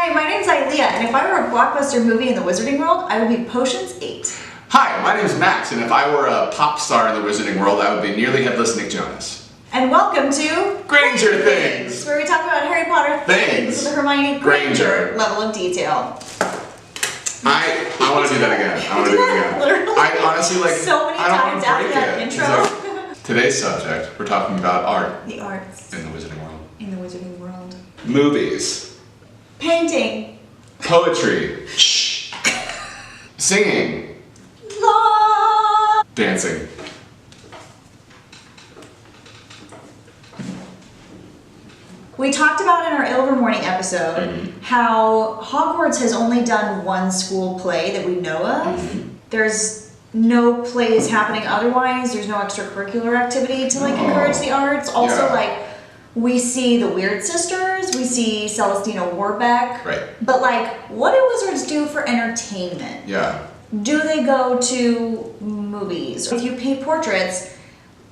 Hi, my name's Aylia, and if I were a blockbuster movie in the wizarding world, I would be Potions 8. Hi, my name is Max, and if I were a pop star in the wizarding world, I would be nearly headless Nick Jonas. And welcome to Granger Things, where we talk about Harry Potter things with the Hermione Granger level of detail. I want to do that again. I want to do that again. Literally. I honestly like. So many I don't times want to break after that it. intro. So, today's subject, we're talking about art. The arts. In the wizarding world. In the wizarding world. Movies. Painting. Poetry. Shh. Singing. La. Dancing. We talked about in our Ilvermorning episode how Hogwarts has only done one school play that we know of. There's no plays happening otherwise. There's no extracurricular activity to encourage the arts. Also, we see the Weird Sisters, we see Celestina Warbeck. Right. But what do wizards do for entertainment? Yeah. Do they go to movies? If you paint portraits,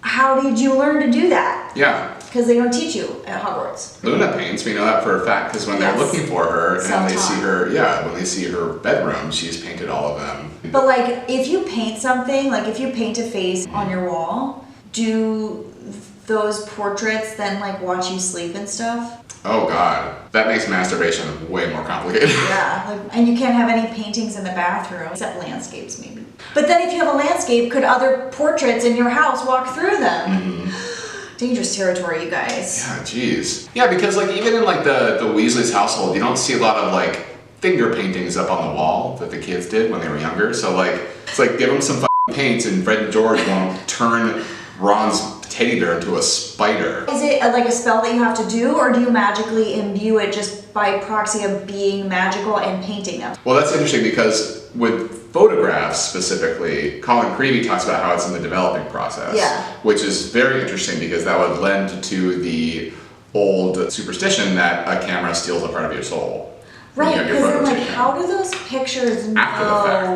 how did you learn to do that? Yeah. Because they don't teach you at Hogwarts. Luna paints, we know that for a fact, because when they're looking for her and they see her, when they see her bedroom, she's painted all of them. But if you paint something, if you paint a face on your wall, do those portraits then watch you sleep and stuff? Oh god, that makes masturbation way more complicated. Yeah, and you can't have any paintings in the bathroom, except landscapes maybe. But then if you have a landscape, could other portraits in your house walk through them? Dangerous territory, you guys. Yeah, jeez. Yeah, because even in the Weasley's household, you don't see a lot of finger paintings up on the wall that the kids did when they were younger. So it's give them some paints and Fred and George won't turn Ron's teddy bear into a spider. Is it a spell that you have to do, or do you magically imbue it just by proxy of being magical and painting them? Well, that's interesting because with photographs specifically, Colin Creevey talks about how it's in the developing process. Yeah. Which is very interesting because that would lend to the old superstition that a camera steals a part of your soul. Right, because then how do those pictures know after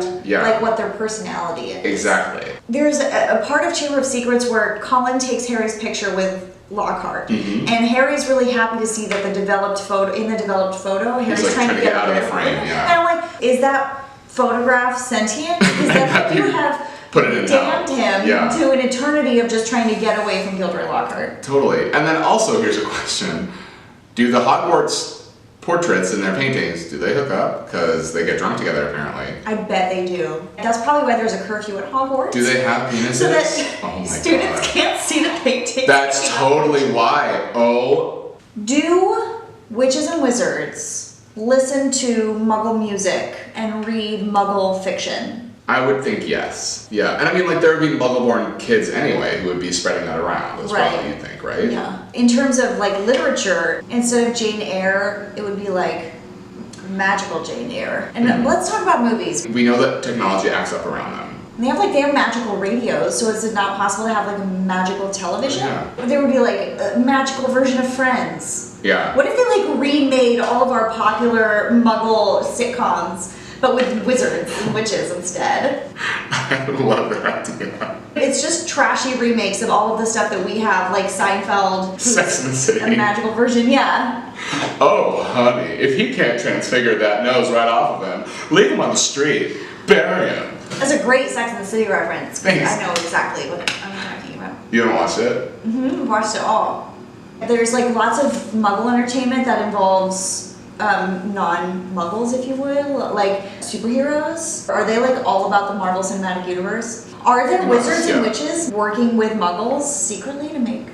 the fact? Yeah. what their personality is? Exactly. There's a part of Chamber of Secrets where Colin takes Harry's picture with Lockhart, and Harry's really happy to see that in the developed photo, Harry's trying to get out of the frame. Yeah. And I'm is that photograph sentient? Because that you have put it in damned him to an eternity of just trying to get away from Gilderoy Lockhart. Totally. And then also here's a question: do the Hogwarts portraits in their paintings, do they hook up? Because they get drunk together, apparently. I bet they do. That's probably why there's a curfew at Hogwarts. Do they have penises? So that students can't see the paintings. That's totally why. Oh. Do witches and wizards listen to Muggle music and read Muggle fiction? I would think yes. Yeah. And I mean, there would be Muggle-born kids anyway who would be spreading that around as well, you'd think, right? Yeah. In terms of literature, instead of Jane Eyre, it would be magical Jane Eyre. And let's talk about movies. We know that technology acts up around them. And they have magical radios, so is it not possible to have a magical television? Yeah. There would be a magical version of Friends. Yeah. What if they remade all of our popular Muggle sitcoms, but with wizards and witches instead? I love that idea. It's just trashy remakes of all of the stuff that we have, like Seinfeld. Sex and the City. A magical version, yeah. Oh, honey, if he can't transfigure that nose right off of him, leave him on the street. Bury him. That's a great Sex and the City reference. Thanks. I know exactly what I'm talking about. You haven't watched it? I've watched it all. There's lots of Muggle entertainment that involves non-Muggles, if you will, superheroes. Are they all about the Marvel Cinematic Universe? Are there wizards and witches working with Muggles secretly to make?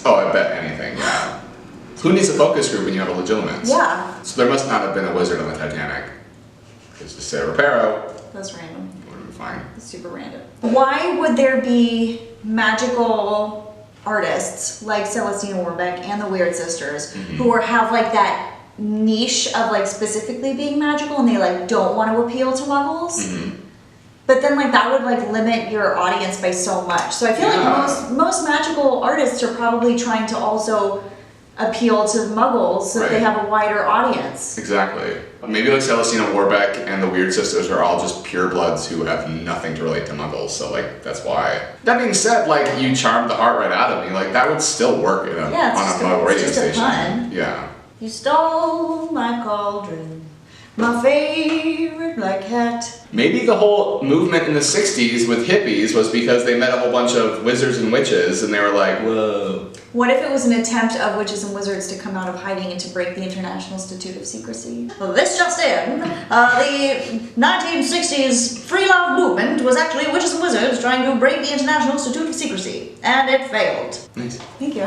Oh, I bet anything, yeah. Who needs a focus group when you have a Legilimens? Yeah. So there must not have been a wizard on the Titanic. It's just Sarah Reparo. That's random. It would have been fine. It's super random. Why would there be magical artists like Celestina Warbeck and the Weird Sisters who have that niche of specifically being magical, and they don't want to appeal to Muggles? But then that would limit your audience by so much. So I feel most magical artists are probably trying to also appeal to Muggles so that they have a wider audience. Exactly. Maybe Celestina Warbeck and the Weird Sisters are all just purebloods who have nothing to relate to Muggles, so that's why. That being said, you charmed the heart right out of me, that would still work on a Muggle radio station. Fun. Yeah. You stole my cauldron. My favorite black cat. Maybe the whole movement in the 60s with hippies was because they met a whole bunch of wizards and witches and they were like, whoa. What if it was an attempt of witches and wizards to come out of hiding and to break the International Institute of Secrecy? Well, this just in. The 1960s free love movement was actually witches and wizards trying to break the International Institute of Secrecy. And it failed. Nice. Thank you.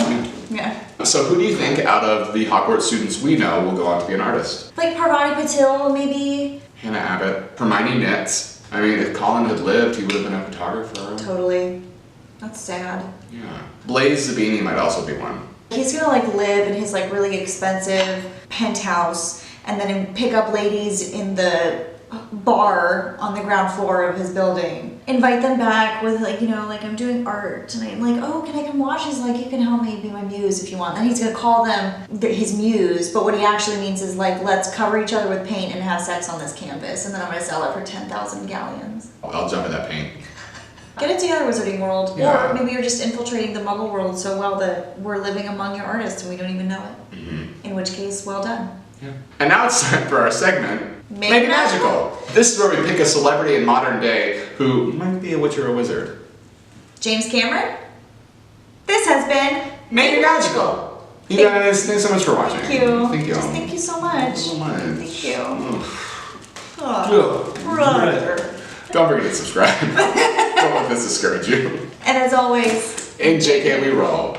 Yeah. So who do you think out of the Hogwarts students we know will go on to be an artist? Like Parvati Patil, maybe? Hannah Abbott, Hermione Knitz. I mean, if Colin had lived, he would have been a photographer. Totally. That's sad. Yeah. Blaise Zabini might also be one. He's gonna like live in his like really expensive penthouse and then pick up ladies in the bar on the ground floor of his building. Invite them back with like, you know, like I'm doing art tonight. I'm like, oh, can I come watch? He's like, you can help me be my muse if you want. Then he's gonna call them his muse, but what he actually means is like, let's cover each other with paint and have sex on this campus, and then I'm gonna sell it for 10,000 galleons. I'll jump in that paint. Get it together, Wizarding World. Yeah. Or maybe you're just infiltrating the Muggle world so well that we're living among your artists and we don't even know it. Mm-hmm. In which case, well done. Yeah. And now it's time for our segment, Make It Magical. This is where we pick a celebrity in modern day who might be a witch or a wizard. James Cameron, this has been Make It Magical. You guys, thanks so much for watching. Thank you. Thank you. Just thank you so much. Thank you so much. Thank you. Oh, Brother. don't forget to subscribe. Don't let this discourage you. And as always, In JK we roll.